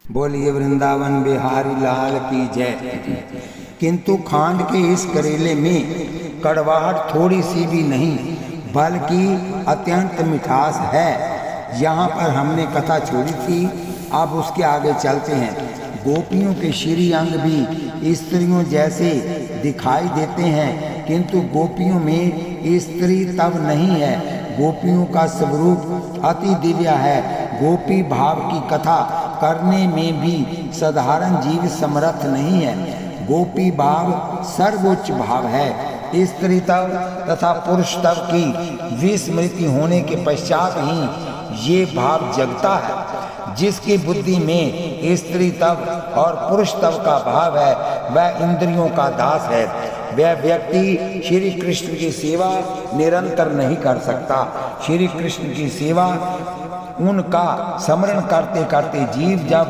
बोलिए वृंदावन बिहारी लाल की जय। किंतु खांड के इस करेले में कड़वाहट थोड़ी सी भी नहीं बल्कि अत्यंत मिठास है। यहाँ पर हमने कथा छोड़ी थी, अब उसके आगे चलते हैं। गोपियों के श्री अंग भी स्त्रियों जैसे दिखाई देते हैं, किंतु गोपियों में स्त्री तब नहीं है। गोपियों का स्वरूप अति दिव्य है। गोपी भाव की कथा करने में भी साधारण जीव समर्थ नहीं है। गोपी भाव सर्वोच्च भाव है। स्त्री तव तथा पुरुष तव की विस्मृति होने के पश्चात ही ये भाव जगता है। जिसकी बुद्धि में स्त्री तव और पुरुष तव का भाव है, वह इंद्रियों का दास है। वह व्यक्ति श्री कृष्ण की सेवा निरंतर नहीं कर सकता। श्री कृष्ण की सेवा उनका स्मरण करते करते जीव जब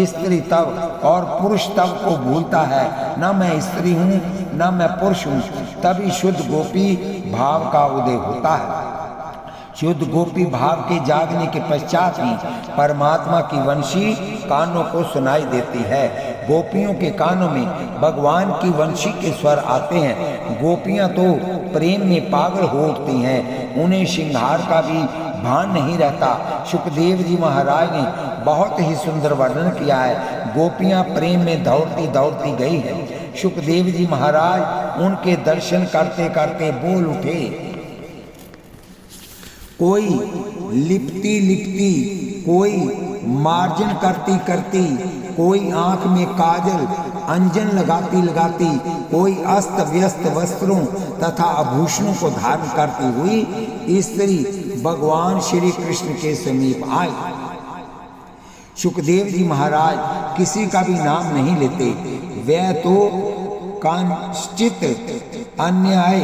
स्त्री तव और पुरुष तव को भूलता है, न मैं स्त्री हूँ न मैं पुरुष हूँ, तभी शुद्ध गोपी भाव का उदय होता है। शुद्ध गोपी भाव के जागने के पश्चात ही परमात्मा की वंशी कानों को सुनाई देती है। गोपियों के कानों में भगवान की वंशी के स्वर आते हैं। गोपियां तो प्रेम में पागल हो उठती हैं, उन्हें श्रृंगार का भी भान नहीं रहता। सुखदेव जी महाराज ने बहुत ही सुंदर वर्णन किया है। गोपियां प्रेम में दौड़ती दौड़ती गई है। सुखदेव जी महाराज उनके दर्शन करते करते बोल उठे, कोई लिपटी लिपटी, कोई मार्जन करती करती, कोई आंख में काजल अंजन लगाती लगाती, कोई अस्त व्यस्त वस्त्रों तथा आभूषणों को धारण करती हुई स्त्री भगवान श्री कृष्ण के समीप आई। सुखदेव जी महाराज किसी का भी नाम नहीं लेते। वह तो कांचित अन्याय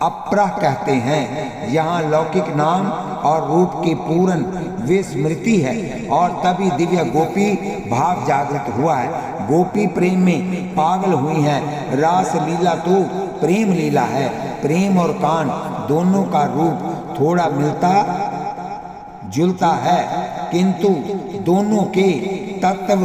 अपरा कहते हैं। यहाँ लौकिक नाम और रूप की पूर्ण विस्मृति है और तभी दिव्य गोपी भाव जागृत हुआ है। गोपी प्रेम में पागल हुई है। रास लीला तो प्रेम लीला है। प्रेम और कान दोनों का रूप थोड़ा मिलता जुलता है, किंतु दोनों के तत्व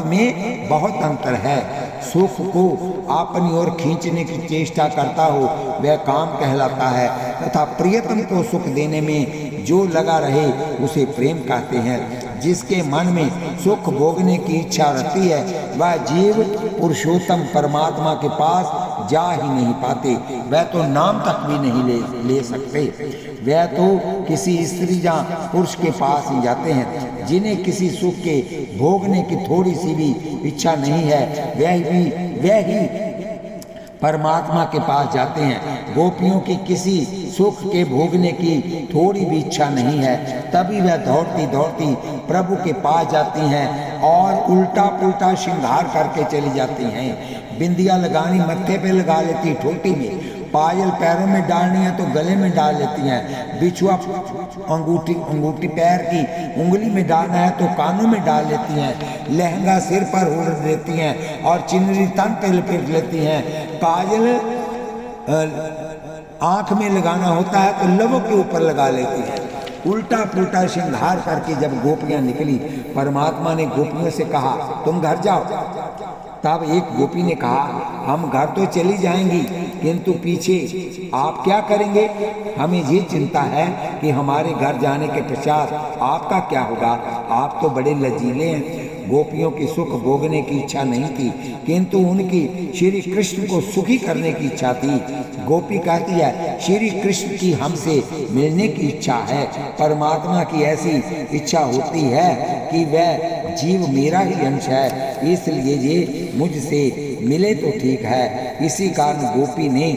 में बहुत अंतर है। सुख को अपनी ओर खींचने की चेष्टा करता हो वह काम कहलाता है, तथा प्रियतम को सुख देने में जो लगा रहे उसे प्रेम कहते हैं। जिसके मन में सुख भोगने की इच्छा रहती है, वह जीव पुरुषोत्तम परमात्मा के पास जा ही नहीं पाते। वह तो नाम तक भी नहीं ले सकते। वह तो किसी स्त्री या पुरुष के पास ही जाते हैं। जिन्हें किसी सुख के भोगने की थोड़ी सी भी इच्छा नहीं है, वह ही परमात्मा के पास जाते हैं। गोपियों की किसी सुख के भोगने की थोड़ी भी इच्छा नहीं है, तभी वह दौड़ती दौड़ती प्रभु के पास जाती हैं और उल्टा पुल्टा श्रृंगार करके चली जाती हैं। बिंदिया लगानी मत्थे पे लगा लेती, ठोटी में पायल पैरों में डालनी है तो गले में डाल लेती हैं। बिछुआ अंगूठी पैर की उंगली में डालना है तो कानों में डाल लेती हैं। लहंगा सिर पर ओढ़ लेती हैं और चिन्हरी तन पे लपेट लेती हैं। काजल आंख में लगाना होता है तो लबों के ऊपर लगा लेती हैं। उल्टा पुल्टा श्रृंगार करके जब गोपियां निकली, परमात्मा ने गोपियों से कहा तुम घर जाओ। तब एक गोपी ने कहा हम घर तो चली जाएंगी, किंतु पीछे आप क्या करेंगे? हमें ये चिंता है कि हमारे घर जाने के पश्चात आपका क्या होगा। आप तो बड़े लजीले हैं। गोपियों की सुख भोगने की इच्छा नहीं थी, किंतु उनकी श्री कृष्ण को सुखी करने की इच्छा थी। गोपी कहती है श्री कृष्ण की हमसे मिलने की इच्छा है। परमात्मा की ऐसी इच्छा होती है कि वह जीव मेरा ही अंश है, इसलिए ये मुझसे मिले तो ठीक है। इसी कारण गोपी ने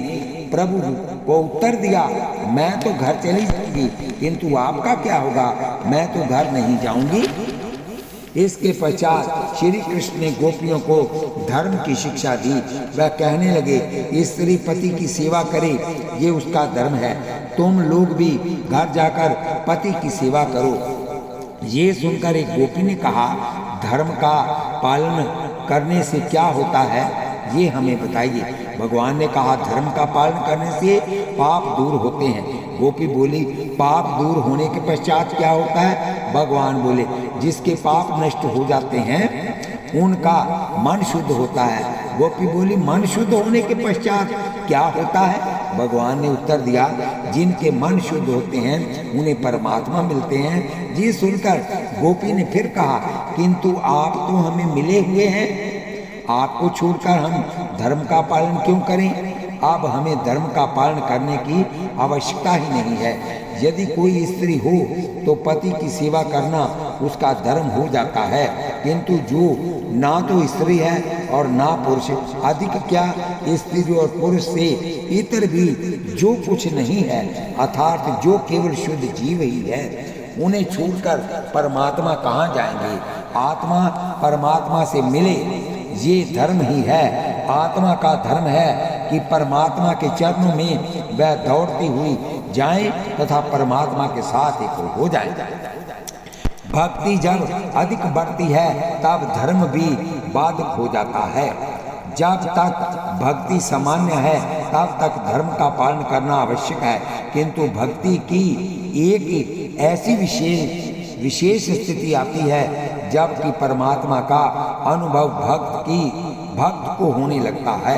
प्रभु को उत्तर दिया मैं तो घर चली जाऊंगी, किंतु आपका क्या होगा? मैं तो घर नहीं जाऊंगी। इसके पश्चात श्री कृष्ण ने गोपियों को धर्म की शिक्षा दी। वह कहने लगे स्त्री पति की सेवा करे, ये उसका धर्म है। तुम लोग भी घर जाकर पति की सेवा करो। ये सुनकर एक गोपी ने कहा धर्म का पालन करने से क्या होता है, ये हमें बताइए। भगवान ने कहा धर्म का पालन करने से पाप दूर होते हैं। गोपी बोली पाप दूर होने के पश्चात क्या होता है? भगवान बोले जिसके पाप नष्ट हो जाते हैं उनका मन शुद्ध होता है। गोपी बोली, मन शुद्ध होने के पश्चात क्या होता है? भगवान ने उत्तर दिया, जिनके मन शुद्ध होते हैं उन्हें परमात्मा मिलते हैं। जी सुनकर गोपी ने फिर कहा, किंतु आप तो हमें मिले हुए हैं, आपको छोड़कर हम धर्म का पालन क्यों करें? अब हमें धर्म का पालन करने की आवश्यकता ही नहीं है। यदि कोई स्त्री हो तो पति की सेवा करना उसका धर्म हो जाता है, किंतु जो ना तो स्त्री है और ना पुरुष, अधिक क्या स्त्री और पुरुष से इतर भी जो कुछ नहीं है, अर्थात जो केवल शुद्ध जीव ही है, उन्हें छोड़कर परमात्मा कहाँ जाएंगे? आत्मा परमात्मा से मिले, ये धर्म ही है। आत्मा का धर्म है कि परमात्मा के चरणों में वह दौड़ती हुई जाए तथा परमात्मा के साथ एक हो जाए। भक्ति जब अधिक बढ़ती है तब धर्म भी बाधक हो जाता है। जब तक भक्ति सामान्य है तब तक धर्म का पालन करना आवश्यक है, किंतु भक्ति की एक ऐसी विशेष स्थिति आती है जबकि परमात्मा का अनुभव भक्त को होने लगता है।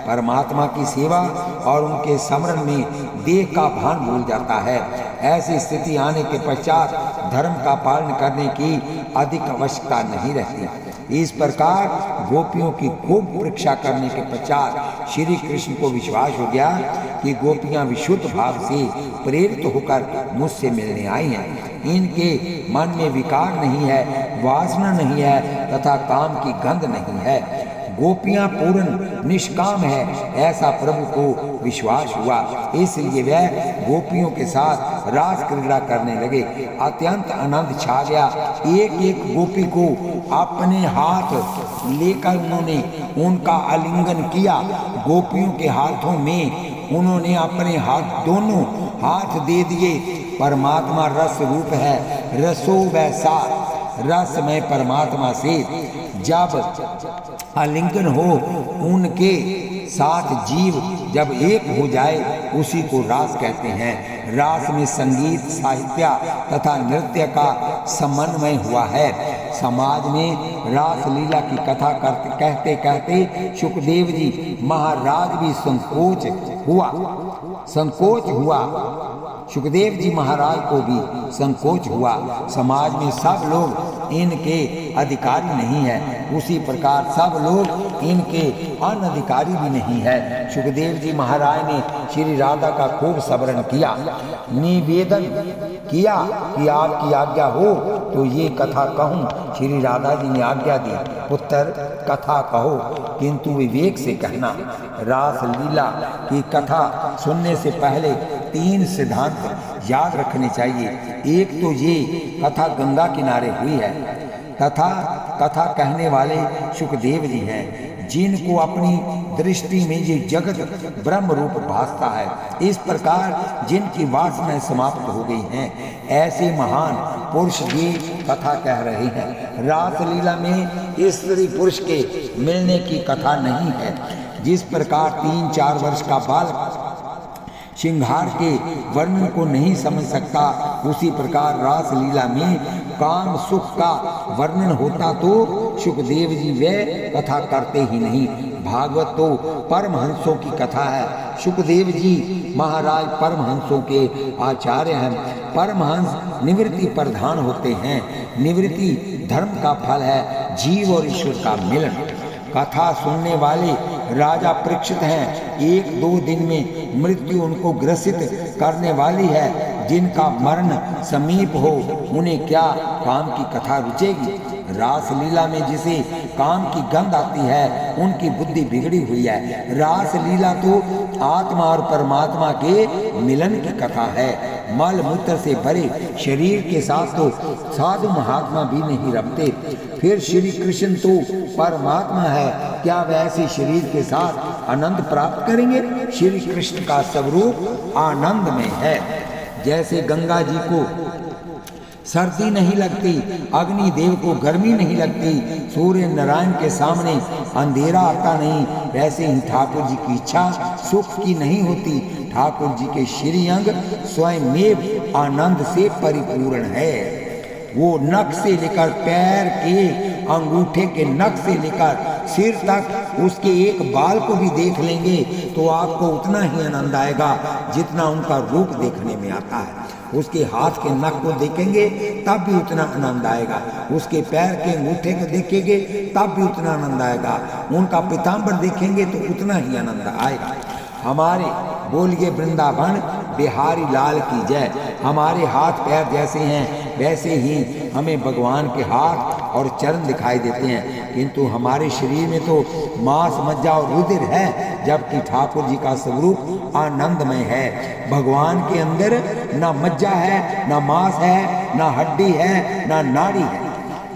परमात्मा की सेवा और उनके स्मरण में देह का भान भूल जाता है। ऐसी स्थिति आने के पश्चात धर्म का पालन करने की अधिक आवश्यकता नहीं रहती। इस प्रकार गोपियों की खूब परीक्षा करने के पश्चात श्री कृष्ण को विश्वास हो गया कि गोपियां विशुद्ध भाव से प्रेरित होकर मुझसे मिलने आई हैं। इनके मन में विकार नहीं है, वासना नहीं है तथा काम की गंध नहीं है। गोपियां पूर्ण निष्काम है, ऐसा प्रभु को विश्वास हुआ। इसलिए वह गोपियों के साथ रास क्रीड़ा करने लगे। अत्यंत आनंद छा गया। एक एक गोपी को अपने हाथ लेकर उन्होंने उनका आलिंगन किया। गोपियों के हाथों में उन्होंने अपने हाथ दोनों हाथ दे दिए। परमात्मा रस रूप है, रसो वैसा रस में परमात्मा से जब आलिंगन हो उनके साथ जीव जब एक हो जाए उसी को रास कहते हैं। रास में संगीत, साहित्य तथा नृत्य का समन्वय हुआ है। समाज में रास लीला की कथा कहते कहते सुखदेव जी महाराज भी संकोच हुआ। सुखदेव जी महाराज को भी संकोच हुआ। समाज में सब लोग इनके अधिकारी नहीं है, उसी प्रकार सब लोग इनके अनधिकारी भी नहीं है। सुखदेव जी महाराज ने श्री राधा का खूब स्मरण किया, निवेदन किया कि आपकी आज्ञा हो तो ये कथा कहूँ। श्री राधा जी ने आज्ञा दी, पुत्र कथा कहो, किंतु विवेक से कहना। रास लीला की कथा सुनने से पहले 3 सिद्धांत याद रखने चाहिए। एक तो ये कथा गंगा किनारे हुई है तथा कथा कहने वाले सुखदेव जी हैं, जिनको अपनी दृष्टि में ये जगत ब्रह्म रूप भासता है। इस प्रकार जिनकी वासनाएं समाप्त हो गई हैं, ऐसे महान पुरुष ये कथा कह रहे हैं। रास लीला में स्त्री पुरुष के मिलने की कथा नहीं है। जिस प्रकार 3-4 वर्ष का बालक श्रृंगार के वर्णन को नहीं समझ सकता, उसी प्रकार रास लीला में काम सुख का वर्णन होता तो सुखदेव जी वे कथा करते ही नहीं। भागवत तो परमहंसों की कथा है। सुखदेव जी महाराज परमहंसों के आचार्य हैं। परमहंस निवृत्ति प्रधान होते हैं। निवृत्ति धर्म का फल है, जीव और ईश्वर का मिलन। कथा सुनने वाले राजा परीक्षित हैं। 1-2 दिन में मृत्यु उनको ग्रसित करने वाली है। जिनका मरण समीप हो उन्हें क्या काम की कथा रुचेगी? रास लीला में जिसे काम की गंध आती है उनकी बुद्धि बिगड़ी हुई है। रास लीला तो आत्मा और परमात्मा के मिलन की कथा है। मल मूत्र से भरे शरीर के साथ तो साधु महात्मा भी नहीं रखते, फिर श्री कृष्ण तो परमात्मा है, क्या वैसे शरीर के साथ आनंद प्राप्त करेंगे? श्री कृष्ण का स्वरूप आनंद में है। जैसे गंगा जी को सर्दी नहीं लगती, अग्नि देव को गर्मी नहीं लगती, सूर्य नारायण के सामने अंधेरा आता नहीं, वैसे ही ठाकुर जी की इच्छा सुख की नहीं होती। ठाकुर जी के श्री अंग स्वयं आनंद से परिपूर्ण है। वो नख से लेकर पैर के अंगूठे के नख से लेकर सिर तक उसके एक बाल को भी देख लेंगे तो आपको उतना ही आनंद आएगा जितना उनका रूप देखने में आता है। उसके हाथ के नख को देखेंगे तब भी उतना आनंद आएगा, उसके पैर के अंगूठे को देखेंगे तब भी उतना आनंद आएगा, उनका पीताम्बर देखेंगे तो उतना ही आनंद आएगा। हमारे बोलिए वृंदावन बिहारी लाल की जय। हमारे हाथ पैर जैसे हैं वैसे ही हमें भगवान के हाथ और चरण दिखाई देते हैं, किंतु हमारे शरीर में तो मांस मज्जा और रुधिर है, जबकि ठाकुर जी का स्वरूप आनंदमय है। भगवान के अंदर ना मज्जा है, ना मांस है, ना हड्डी है, ना नाड़ी है,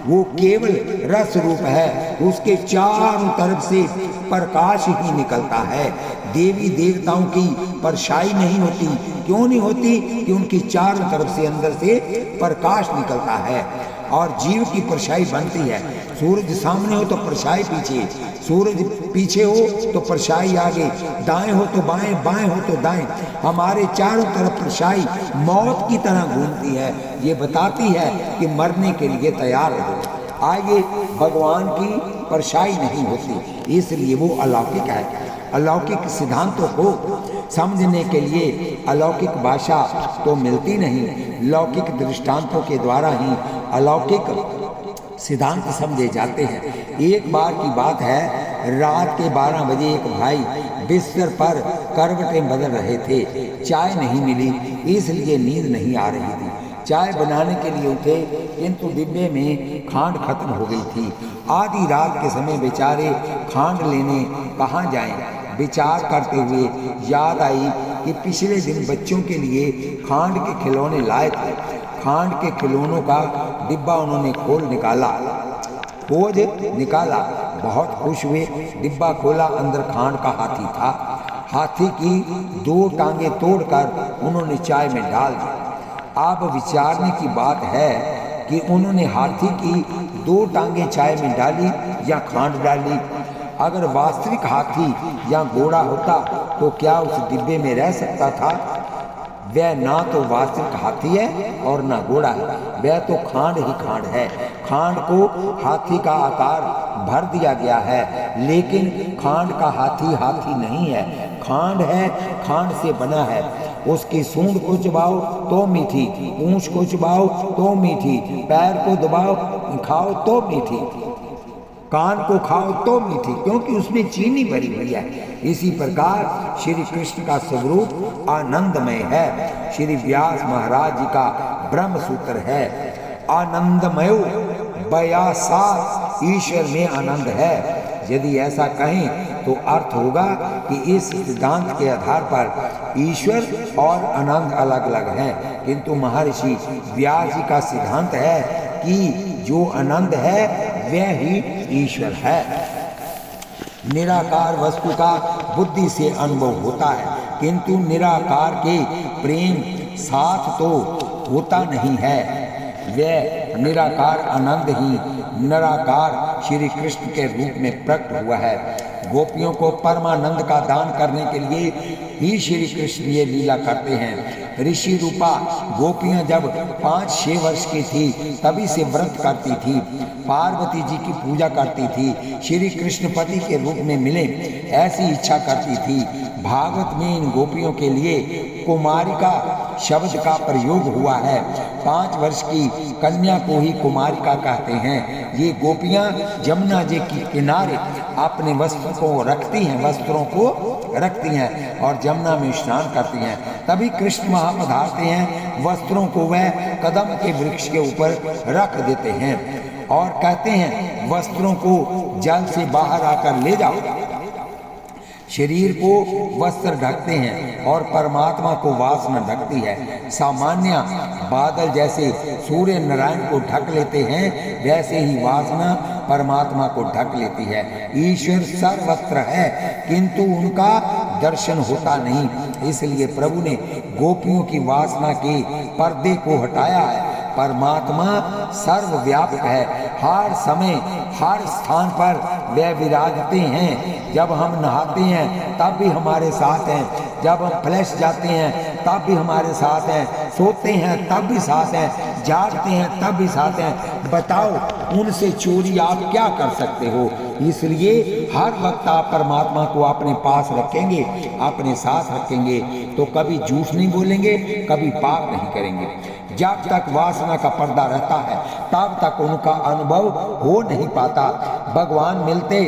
वो केवल रस रूप है। उसके चारों तरफ से प्रकाश ही निकलता है। देवी देवताओं की परछाई नहीं होती, क्यों नहीं होती? कि उनकी चारों तरफ से अंदर से प्रकाश निकलता है और जीव की परछाई बनती है। सूरज सामने हो तो परछाई पीछे, सूरज पीछे हो तो परछाई आगे, दाएं हो तो बाएं, बाएं हो तो दाएं। हमारे चारों तरफ परछाई मौत की तरह घूमती है, ये बताती है कि मरने के लिए तैयार रहो। आगे भगवान की परछाई नहीं होती, इसलिए वो अलौकिक है। अलौकिक सिद्धांतों को समझने के लिए अलौकिक भाषा तो मिलती नहीं, लौकिक दृष्टांतों के द्वारा ही अलौकिक सिद्धांत समझे जाते हैं। एक बार की बात है, रात के 12 बजे एक भाई बिस्तर पर करवटें बदल रहे थे। चाय नहीं मिली, इसलिए नींद नहीं आ रही थी। चाय बनाने के लिए उठे, किंतु डिब्बे में खांड खत्म हो गई थी। आधी रात के समय बेचारे खांड लेने कहाँ जाएं? विचार करते हुए याद आई कि पिछले दिन बच्चों के लिए खांड के खिलौने लाए थे। खांड के खिलौनों का डिब्बा उन्होंने खोज निकाला, बहुत खुश हुए। डिब्बा खोला, अंदर खांड का हाथी था। हाथी की 2 टांगे तोड़कर उन्होंने चाय में डाल दी। अब विचारने की बात है कि उन्होंने हाथी की 2 टांगे चाय में डाली या खांड डाली। अगर वास्तविक हाथी या घोड़ा होता तो क्या उस डिब्बे में रह सकता था? वह ना तो वास्तविक हाथी है और ना घोड़ा है, वह तो खांड ही खांड है। खांड को हाथी का आकार भर दिया गया है, लेकिन खांड का हाथी हाथी नहीं है, खांड है, खांड से बना है। उसकी सूंड को चबाओ तो मीठी, पूंछ को चबाओ तो मीठी, पैर को दबाओ खाओ तो मीठी, कान को खाओ तो मीठी, क्योंकि उसमें चीनी भरी हुई है। इसी प्रकार श्री कृष्ण का स्वरूप आनंदमय है। श्री व्यास महाराज जी का ब्रह्म सूत्र है, आनंदमय बयासा, ईश्वर में आनंद है। यदि ऐसा कहें तो अर्थ होगा कि इस सिद्धांत के आधार पर ईश्वर और आनंद अलग अलग हैं, किंतु महर्षि व्यास जी का सिद्धांत है कि जो आनंद है वह ही ईश्वर है। निराकार वस्तु का बुद्धि से अनुभव होता है, किंतु निराकार के प्रेम साथ तो होता नहीं है। वह निराकार आनंद ही निराकार श्री कृष्ण के रूप में प्रकट हुआ है। गोपियों को परमानंद का दान करने के लिए ही श्री कृष्ण ये लीला करते हैं। ऋषि रूपा गोपियां जब 5-6 वर्ष की थी तभी से व्रत करती थी, पार्वती जी की पूजा करती थी, श्री कृष्ण पति के रूप में मिले ऐसी इच्छा करती थी। भागवत में इन गोपियों के लिए कुमारिका शब्द का प्रयोग हुआ है। 5 वर्ष की कन्या को ही कुमारिका कहते हैं। ये गोपियां जमुना जी के किनारे अपने वस्त्रों को रखती हैं और जमुना में स्नान करती हैं। तभी कृष्ण वहां पधारते हैं, वस्त्रों को वह कदम के वृक्ष के ऊपर रख देते हैं और कहते हैं वस्त्रों को जल से बाहर आकर ले जाओ। शरीर को वस्त्र ढकते हैं और परमात्मा को वासना ढकती है। सामान्य बादल जैसे सूर्य नारायण को ढक लेते हैं, वैसे ही वासना परमात्मा को ढक लेती है। ईश्वर सर्वत्र है, किंतु उनका दर्शन होता नहीं। इसलिए प्रभु ने गोपियों की वासना के पर्दे को हटाया है। परमात्मा सर्वव्यापक है, हर समय हर स्थान पर वे विराजते हैं। जब हम नहाते हैं तब भी हमारे साथ हैं, जब हम फ्लैश जाते हैं तब भी हमारे साथ हैं, सोते हैं तब भी साथ हैं, जागते हैं तब भी साथ हैं। बताओ उनसे चोरी आप क्या कर सकते हो? इसलिए हर वक्त आप परमात्मा को अपने पास रखेंगे, अपने साथ रखेंगे तो कभी झूठ नहीं बोलेंगे, कभी पाप नहीं करेंगे। जब तक वासना का पर्दा रहता है तब तक उनका अनुभव हो नहीं पाता। भगवान मिलते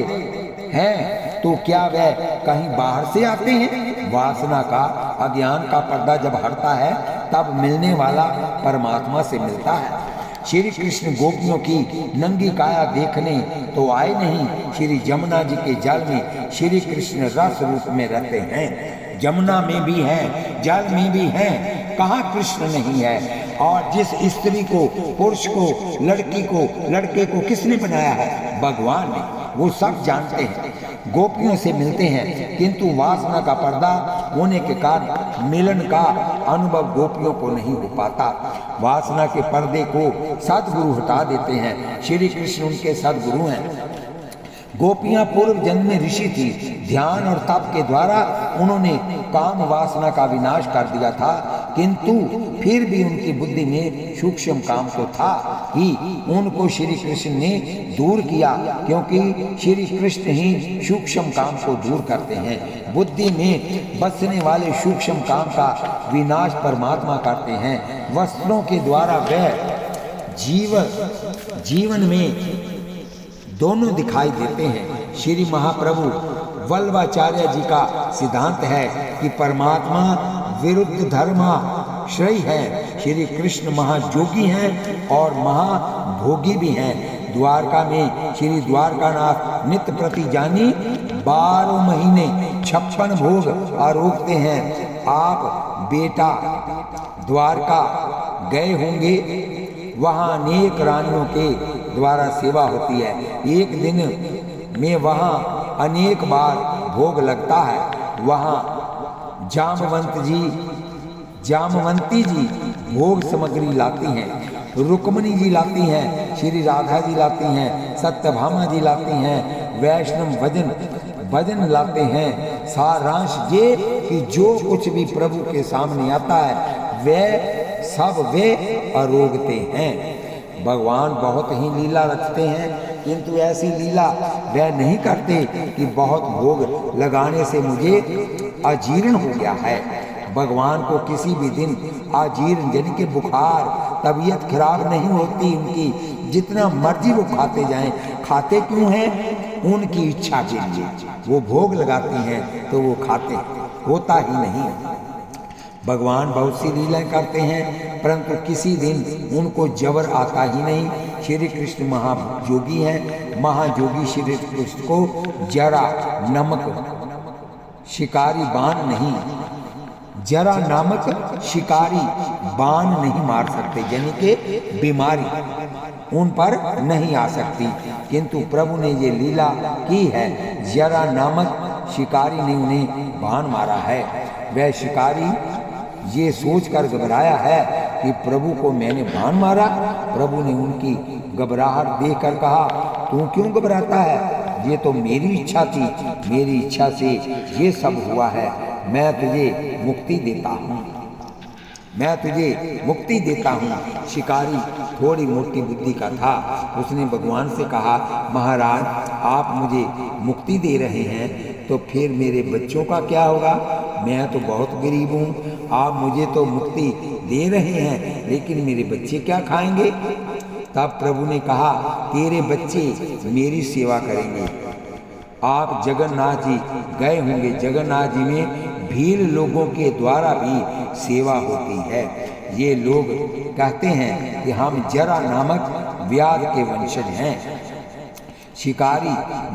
हैं तो क्या वह कहीं बाहर से आते हैं? वासना का, अज्ञान का पर्दा जब हटता है तब मिलने वाला परमात्मा से मिलता है। श्री कृष्ण गोपियों की नंगी काया देखने तो आए नहीं, श्री जमुना जी के जल में श्री कृष्ण रस रूप में रहते हैं। जमुना में भी हैं, जल में भी हैं, कहाँ कृष्ण नहीं है? और जिस स्त्री को, पुरुष को, लड़की को, लड़के को किसने बनाया है? भगवान ने। वो सब जानते हैं, गोपियों से मिलते हैं, किंतु वासना का पर्दा होने के कारण मिलन का अनुभव गोपियों को नहीं हो पाता। वासना के पर्दे को सद्गुरु हटा देते हैं। श्री कृष्ण उनके सद्गुरु हैं। गोपियां पूर्व जन्म में ऋषि थी। ध्यान और तप के द्वारा उन्होंने काम वासना का विनाश कर दिया था, किंतु फिर भी उनकी बुद्धि में सूक्ष्म काम तो था ही। उनको श्री कृष्ण ने दूर किया, क्योंकि श्री कृष्ण ही सूक्ष्म काम को दूर करते हैं। बुद्धि में बसने वाले सूक्ष्म काम का विनाश परमात्मा करते हैं। वस्त्रों के द्वारा वह जीवन में दोनों दिखाई देते हैं। श्री महाप्रभु वल्लभाचार्य जी का सिद्धांत है कि परमात्मा विरुद्ध धर्माश्रय है। श्री कृष्ण महाजोगी हैं और महाभोगी भी हैं। द्वारका में श्री द्वारकानाथ नित्य प्रति जानी 12 महीने 56 भोग आरोगते हैं। आप बेटा द्वारका गए होंगे, वहाँ अनेक रानियों के द्वारा सेवा होती है। एक दिन में वहाँ अनेक बार भोग लगता है। वहाँ जामवंती जी भोग सामग्री लाती हैं, रुक्मणी जी लाती हैं, श्री राधा जी लाती हैं, सत्यभामा जी लाती हैं, वैष्णव भजन लाते हैं। सारांश ये कि जो कुछ भी प्रभु के सामने आता है वह सब वे आरोगते हैं। भगवान बहुत ही लीला रचते हैं, किंतु ऐसी लीला वह नहीं करते कि बहुत भोग लगाने से मुझे अजीर्ण हो गया है। भगवान को किसी भी दिन अजीर्ण यानी कि बुखार, तबीयत खराब नहीं होती उनकी। जितना मर्जी वो खाते जाएं। खाते क्यों हैं? उनकी इच्छा के लिए। वो भोग लगाती हैं तो वो खाते, होता ही नहीं। भगवान बहुत सी लीलाएं करते हैं, परंतु किसी दिन उनको जबर आता ही नहीं। श्री कृष्ण महायोगी हैं। महायोगी श्री कृष्ण को जरा नमक शिकारी बाण नहीं, जरा नमक शिकारी बाण नहीं मार सकते, यानी कि बीमारी उन पर नहीं आ सकती। किंतु प्रभु ने ये लीला की है, जरा नमक शिकारी ने उन्हें बाण मारा है। वह शिकारी ये सोचकर घबराया है कि प्रभु को मैंने बाण मारा। प्रभु ने उनकी घबराहट देखकर कहा, तू क्यों घबराता है? ये तो मेरी इच्छा थी, मेरी इच्छा से ये सब हुआ है। मैं तुझे मुक्ति देता हूँ, मैं तुझे मुक्ति देता हूँ। शिकारी थोड़ी मोटी बुद्धि का था। उसने भगवान से कहा, महाराज आप मुझे मुक्ति दे रहे हैं तो फिर मेरे बच्चों का क्या होगा? मैं तो बहुत गरीब हूँ। आप मुझे तो मुक्ति दे रहे हैं, लेकिन मेरे बच्चे क्या खाएंगे? तब प्रभु ने कहा, तेरे बच्चे मेरी सेवा करेंगे। आप जगन्नाथ जी गए होंगे, जगन्नाथ जी में भीड़ लोगों के द्वारा भी सेवा होती है। ये लोग कहते हैं कि हम जरा नामक व्याध के वंशज हैं। शिकारी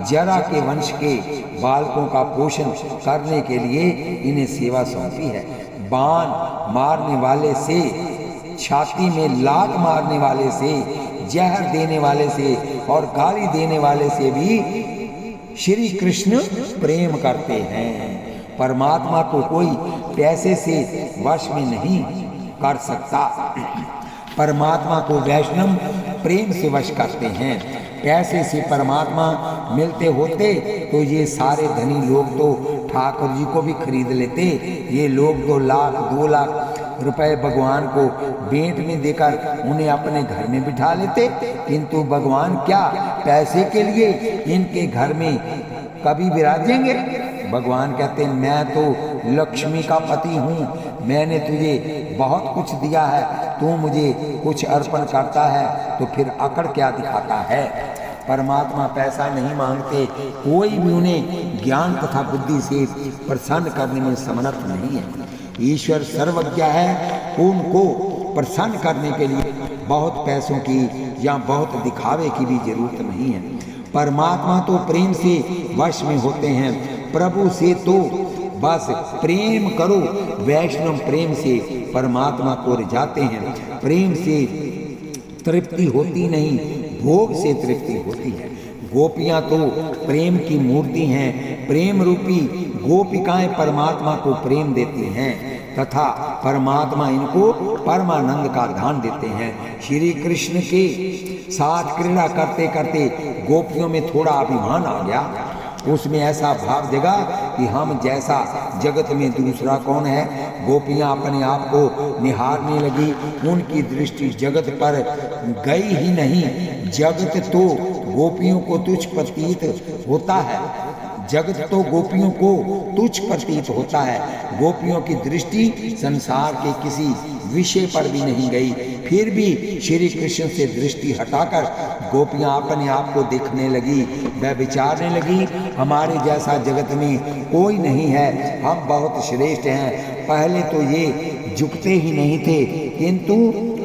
जरा के वंश के बालकों का पोषण करने के लिए इन्हें सेवा सौंपी है। बाण मारने वाले से, छाती में लात मारने वाले से, जहर देने वाले से और गाली देने वाले से भी श्री कृष्ण प्रेम करते हैं। परमात्मा को कोई पैसे से वश में नहीं कर सकता। परमात्मा को वैष्णव प्रेम से वश करते हैं। पैसे से परमात्मा मिलते होते तो ये सारे धनी लोग तो ठाकुर जी को भी खरीद लेते। ये लोग तो 1 लाख 2 लाख रुपए भगवान को भेंट में देकर उन्हें अपने घर में बिठा लेते, किंतु भगवान क्या पैसे के लिए इनके घर में कभी विराजेंगे? भगवान कहते हैं मैं तो लक्ष्मी का पति हूँ, मैंने तुझे बहुत कुछ दिया है, तू मुझे कुछ अर्पण करता है तो फिर अकड़ क्या दिखाता है? परमात्मा पैसा नहीं मांगते, कोई भी उन्हें ज्ञान तथा बुद्धि से प्रसन्न करने में समर्थ नहीं है। ईश्वर सर्वज्ञ है, उनको प्रसन्न करने के लिए बहुत पैसों की या बहुत दिखावे की भी जरूरत नहीं है। परमात्मा तो प्रेम से वश में होते हैं, प्रभु से तो बस प्रेम करो। वैष्णव प्रेम से परमात्मा को रिझाते हैं, प्रेम से तृप्ति होती नहीं, भोग से तृप्ति होती है। गोपियां तो प्रेम की मूर्ति हैं, प्रेम रूपी गोपिकाएं परमात्मा को प्रेम देती हैं तथा परमात्मा इनको परमानंद का दान देते हैं। श्री कृष्ण के साथ क्रीड़ा करते करते गोपियों में थोड़ा अभिमान आ गया, उसमें ऐसा भाव जगा कि हम जैसा जगत में दूसरा कौन है। गोपियां अपने आप को निहारने लगी, उनकी दृष्टि जगत पर गई ही नहीं। जगत तो गोपियों को तुच्छ प्रतीत होता है, जगत तो गोपियों को तुच्छ प्रतीत होता है। गोपियों की दृष्टि संसार के किसी विषय पर भी नहीं गई, फिर भी श्री कृष्ण से दृष्टि हटाकर गोपियां अपने आप को देखने लगी। वह विचारने लगी, हमारे जैसा जगत में कोई नहीं है, हम बहुत श्रेष्ठ हैं। पहले तो ये झुकते ही नहीं थे, किंतु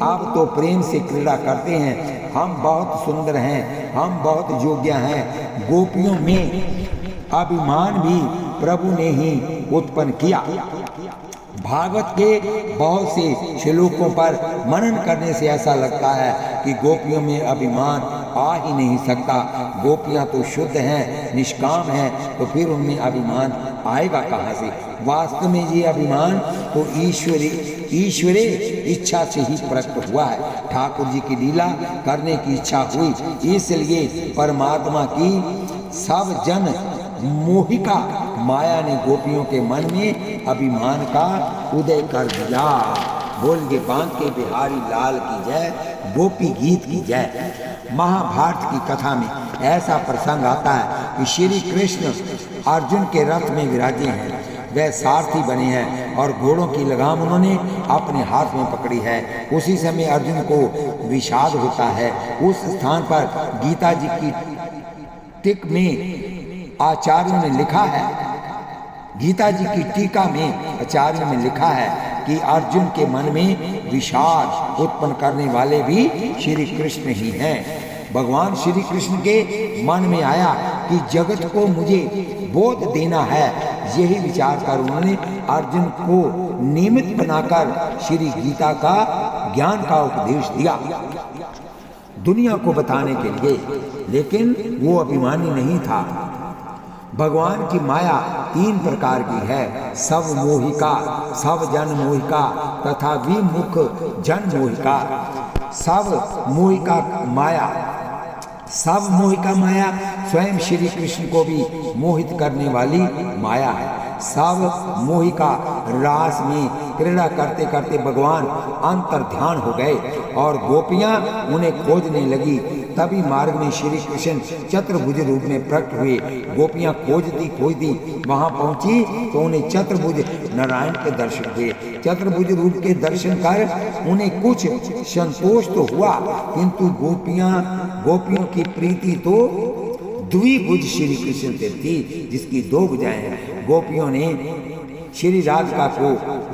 अब तो प्रेम से क्रीड़ा करते हैं। हम बहुत सुंदर हैं, हम बहुत योग्य हैं। गोपियों में अभिमान भी प्रभु ने ही उत्पन्न किया। भागवत के बहुत से श्लोकों पर मनन करने से ऐसा लगता है कि गोपियों में अभिमान आ ही नहीं सकता। गोपियां तो शुद्ध हैं, निष्काम हैं, तो फिर उनमें अभिमान आएगा कहाँ से? वास्तव में ये अभिमान तो ईश्वरी इच्छा से ही प्रकट हुआ है। ठाकुर जी की लीला करने की इच्छा हुई, इसलिए परमात्मा की सब जन मोहिका माया ने गोपियों के मन में अभिमान का उदय कर दिया। बोलिए बांके बिहारी लाल की जय, गोपी गीत की जय। महाभारत की कथा में ऐसा प्रसंग आता है कि श्री कृष्ण अर्जुन के रथ में विराजे हैं, वह सारथी बने हैं और घोड़ों की लगाम उन्होंने अपने हाथ में पकड़ी है। उसी समय अर्जुन को विषाद होता है। उस स्थान पर गीता जी की टिक में आचार्यों ने लिखा है, गीता जी की टीका में आचार्यों ने लिखा है कि अर्जुन के मन में विषाद उत्पन्न करने वाले भी श्री कृष्ण ही हैं। भगवान श्री कृष्ण के मन में आया कि जगत को मुझे बोध देना है। यही विचार कर उन्होंने अर्जुन को निमित्त बनाकर श्री गीता का ज्ञान का उपदेश दिया दुनिया को बताने के लिए। लेकिन वो अभिमानी नहीं था। भगवान की माया 3 प्रकार की है, सब मोहिका, सब जन मोहिका तथा विमुख जन मोहिका। सब मोहिका माया, सब मोहिका माया स्वयं श्री कृष्ण को भी मोहित करने वाली माया है। सब मोहिका रास में क्रीड़ा करते करते भगवान अंतर ध्यान हो गए और गोपियां उन्हें खोजने लगी। तभी मार्ग में श्री कृष्ण चतुर्भुज रूप में प्रकट हुए। गोपियां खोजती वहां पहुंची तो उन्हें चतुर्भुज नारायण के दर्शन हुए। चतुर्भुज रूप के दर्शन कर उन्हें कुछ संतोष तो हुआ, किंतु गोपियों की प्रीति तो द्विभुज श्री कृष्ण से थी, जिसकी 2 भुजाएं हैं। गोपियों ने श्री राधिका को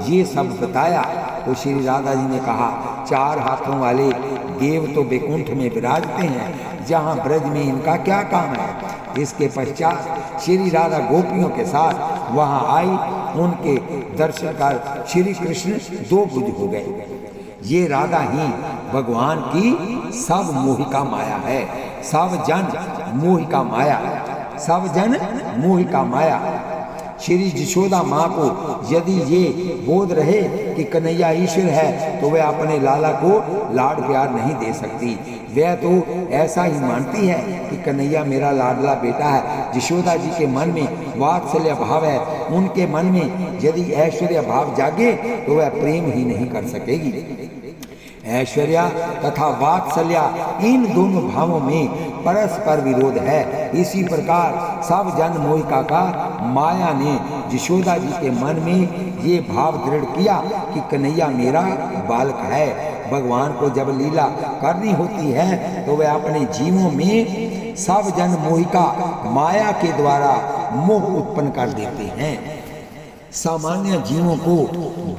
ये सब बताया तो श्री राधा जी ने कहा, 4 हाथों वाले देव तो बैकुंठ में विराजते हैं, जहाँ ब्रज में इनका क्या काम है। इसके पश्चात श्री राधा गोपियों के साथ वहाँ आई। उनके दर्शन कर श्री कृष्ण 2 भुज हो गए। ये राधा ही भगवान की सब मोहिका माया है, सब जन मोहिका माया, सब जन मोहिका माया। श्री यशोदा माँ को यदि ये बोध रहे कि कन्हैया ईश्वर है तो वह अपने लाला को लाड प्यार नहीं दे सकती। वह तो ऐसा ही मानती है कि कन्हैया मेरा लाडला बेटा है। यशोदा जी के मन में वात्सल्य भाव है, उनके मन में यदि ऐश्वर्य भाव जागे तो वह प्रेम ही नहीं कर सकेगी। ऐश्वर्या तथा वात्सल्य इन दोनों भावों में परस्पर विरोध है। इसी प्रकार सब जन मोहिका का माया ने यशोदा जी के मन में ये भाव दृढ़ किया कि कन्हैया मेरा बालक है। भगवान को जब लीला करनी होती है तो वह अपने जीवों में सब जन मोहिका माया के द्वारा मोह उत्पन्न कर देते हैं। सामान्य जीवों को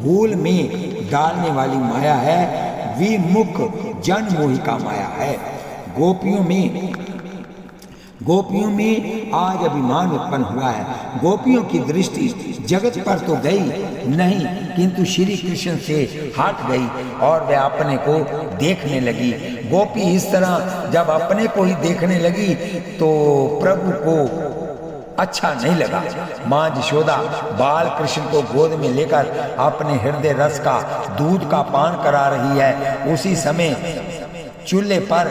भूल में डालने वाली माया है विमुख जन मोहिका माया है। गोपियों में आज अभिमान उत्पन्न हुआ है। गोपियों की दृष्टि जगत पर तो गई नहीं, किंतु श्री कृष्ण से हट गई और वह अपने को देखने लगी। गोपी इस तरह जब अपने को ही देखने लगी तो प्रभु को अच्छा नहीं लगा। माँ यशोदा बाल कृष्ण को गोद में लेकर अपने हृदय रस का दूध का पान करा रही है। उसी समय चूल्हे पर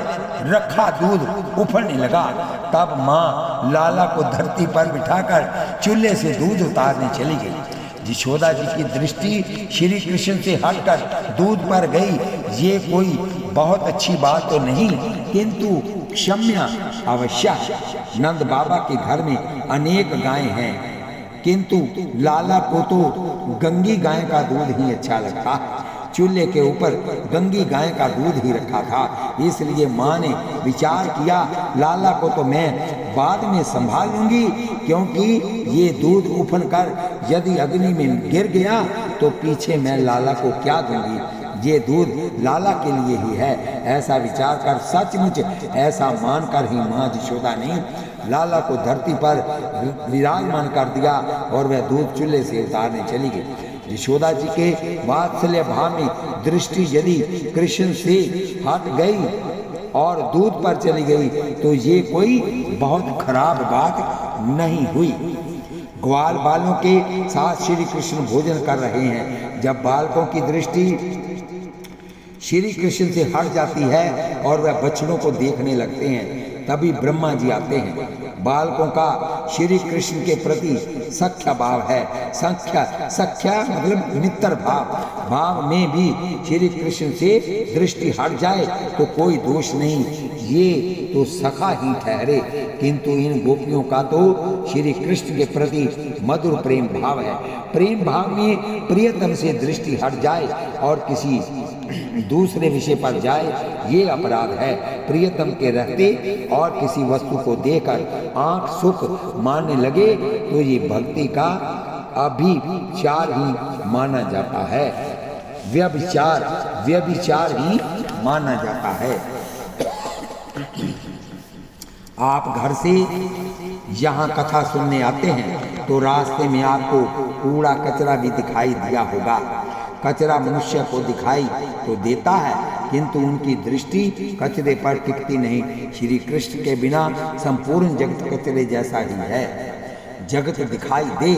रखा दूध उफलने लगा। तब माँ लाला को धरती पर बिठाकर चूल्हे से दूध उतारने चली गई। यशोदा जी की दृष्टि श्री कृष्ण से हटकर दूध पर गई। ये कोई बहुत अच्छी बात तो नहीं, किंतु क्षम्य अवश्य। नंद बाबा के घर में अनेक गायें हैं, किंतु लाला को तो गंगी गाय का दूध ही अच्छा लगता। चूल्हे के ऊपर गंगी गाय का दूध ही रखा था, इसलिए माँ ने विचार किया लाला को तो मैं बाद में संभाल लूंगी, क्योंकि ये दूध उफल कर यदि अग्नि में गिर गया तो पीछे मैं लाला को क्या दूंगी। ये दूध लाला के लिए ही है। ऐसा विचार कर सचमुच ऐसा मानकर ही माँ यशोदा ने लाला को धरती पर विराजमान कर दिया और वह दूध चूल्हे से उतारने चली गई। यशोदा जी के वात्सल्य भाव में दृष्टि यदि कृष्ण से हट गई और दूध पर चली गई तो ये कोई बहुत खराब बात नहीं हुई। ग्वाल बालों के साथ श्री कृष्ण भोजन कर रहे हैं। जब बालकों की दृष्टि श्री कृष्ण से हट जाती है और वह बछड़ों को देखने लगते हैं, तभी ब्रह्मा जी आते हैं। बालकों का श्री कृष्ण के प्रति सख्या भाव है। सख्या मतलब मित्र भाव में भी श्री कृष्ण से दृष्टि हट जाए तो कोई दोष नहीं, ये तो सखा ही ठहरे। किंतु इन गोपियों का तो श्री कृष्ण के प्रति मधुर प्रेम भाव है। प्रेम भाव में प्रियतम से दृष्टि हट जाए और किसी दूसरे विषय पर जाए, ये अपराध है। प्रियतम के रहते और किसी वस्तु को देखकर आंख सुख मानने लगे तो ये भक्ति का अभिचार ही माना जाता है। व्यभिचार ही माना जाता है। आप घर से यहाँ कथा सुनने आते हैं तो रास्ते में आपको कूड़ा कचरा भी दिखाई दिया होगा। कचरा मनुष्य को दिखाई तो देता है, किंतु उनकी दृष्टि कचरे पर टिकती नहीं। श्री कृष्ण के बिना संपूर्ण जगत कचरे जैसा ही है। जगत दिखाई दे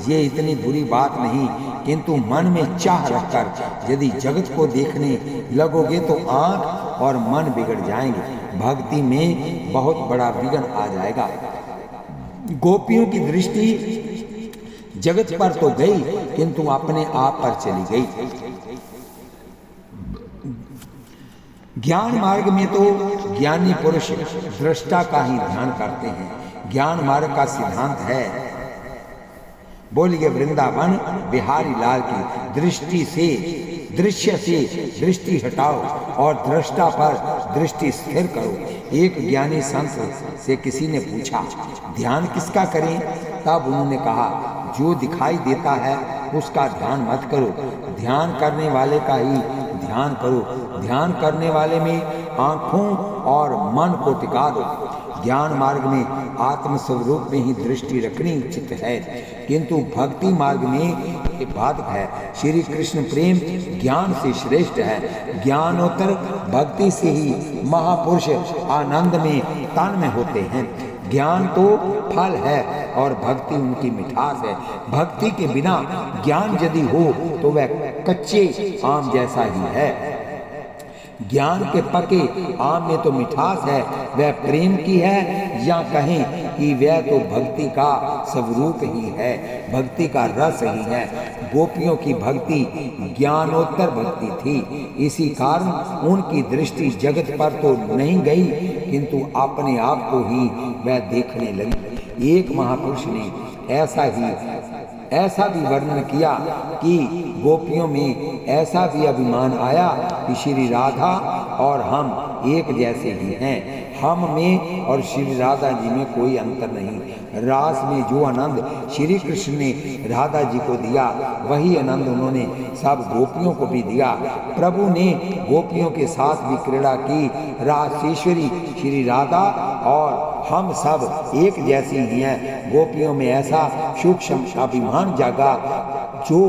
ये इतनी बुरी बात नहीं, किंतु मन में चाह रखकर यदि जगत को देखने लगोगे तो आंख और मन बिगड़ जाएंगे। भक्ति में बहुत बड़ा विघ्न आ जाएगा। गोपियों की दृष्टि जगत पर तो गई, किंतु अपने आप पर चली गई। ज्ञान मार्ग में तो ज्ञानी पुरुष दृष्टा का ही ध्यान करते हैं। ज्ञान मार्ग का सिद्धांत है, बोलिए वृंदावन बिहारी लाल की दृष्टि से दृश्य से दृष्टि हटाओ और दृष्टा पर दृष्टि स्थिर करो। एक ज्ञानी संत से किसी ने पूछा ध्यान किसका करें? तब उन्होंने कहा जो दिखाई देता है उसका ध्यान मत करो, ध्यान करने वाले का ही ध्यान करो। ध्यान करने वाले में आँखों और मन को टिका दो। ज्ञान मार्ग में आत्म स्वरूप में ही दृष्टि रखनी उचित है, किंतु भक्ति मार्ग में बाधक है। श्री कृष्ण प्रेम ज्ञान से श्रेष्ठ है। ज्ञानोत्तर भक्ति से ही महापुरुष आनंद में तन्मय होते हैं। ज्ञान तो फल है और भक्ति उनकी मिठास है। भक्ति के बिना ज्ञान यदि हो तो वह कच्चे आम जैसा ही है। ज्ञान के पके आम में तो मिठास है, वह प्रेम की है, या कहें कि वह तो भक्ति का स्वरूप ही है, भक्ति का रस ही है। गोपियों की भक्ति ज्ञानोत्तर भक्ति थी, इसी कारण उनकी दृष्टि जगत पर तो नहीं गई, किंतु अपने आप को ही वह देखने लगी। एक महापुरुष ने ऐसा भी वर्णन किया कि गोपियों में ऐसा भी अभिमान आया कि श्री राधा और हम एक जैसे ही हैं, हम में और श्री राधा जी में कोई अंतर नहीं। रास में जो आनंद श्री कृष्ण ने राधा जी को दिया, वही आनंद उन्होंने सब गोपियों को भी दिया। प्रभु ने गोपियों के साथ भी क्रीड़ा की। रासेश्वरी श्री राधा और हम सब एक जैसी ही हैं। गोपियों में ऐसा सूक्ष्म अभिमान जागा जो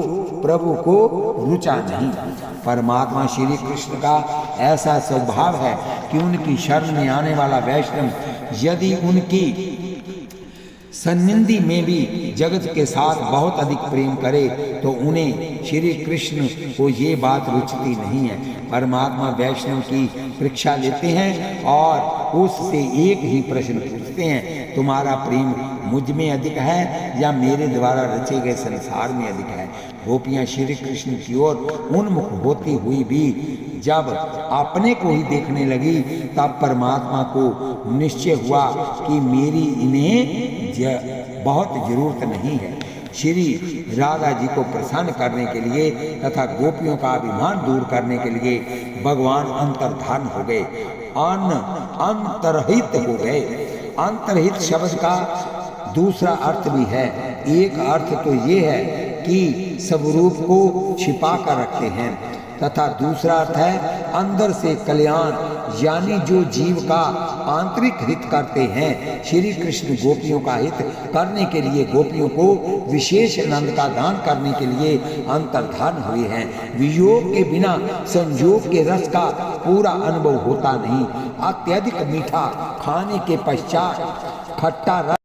प्रभु को रुचा नहीं। परमात्मा श्री कृष्ण का ऐसा स्वभाव है कि उनकी शरण में आने वाला वैष्णव यदि उनकी सन्निधि में भी जगत के साथ बहुत अधिक प्रेम करे तो उन्हें श्री कृष्ण को ये बात रुचती नहीं है। परमात्मा वैष्णव की परीक्षा लेते हैं और उससे एक ही प्रश्न पूछते हैं, तुम्हारा प्रेम मुझ में अधिक है या मेरे द्वारा रचे गए संसार में अधिक है। गोपियाँ श्री कृष्ण की ओर उन्मुख होती हुई भी जब अपने को ही देखने लगी, तब परमात्मा को निश्चय हुआ कि मेरी इन्हें बहुत जरूरत नहीं है। श्री राधा जी को प्रसन्न करने के लिए तथा गोपियों का अभिमान दूर करने के लिए भगवान अंतर्धान हो गए, अंतरहित हो गए। अंतरहित शब्द का दूसरा अर्थ भी है। एक अर्थ तो ये है कि स्वरूप को छिपा कर रखते हैं, तथा दूसरा अर्थ है अंदर से कल्याण, यानी जो जीव का आंतरिक हित करते हैं। श्री कृष्ण गोपियों का हित करने के लिए, गोपियों को विशेष आनंद का दान करने के लिए अंतर्धान हुए हैं। वियोग के बिना संयोग के रस का पूरा अनुभव होता नहीं। अत्यधिक मीठा खाने के पश्चात खट्टा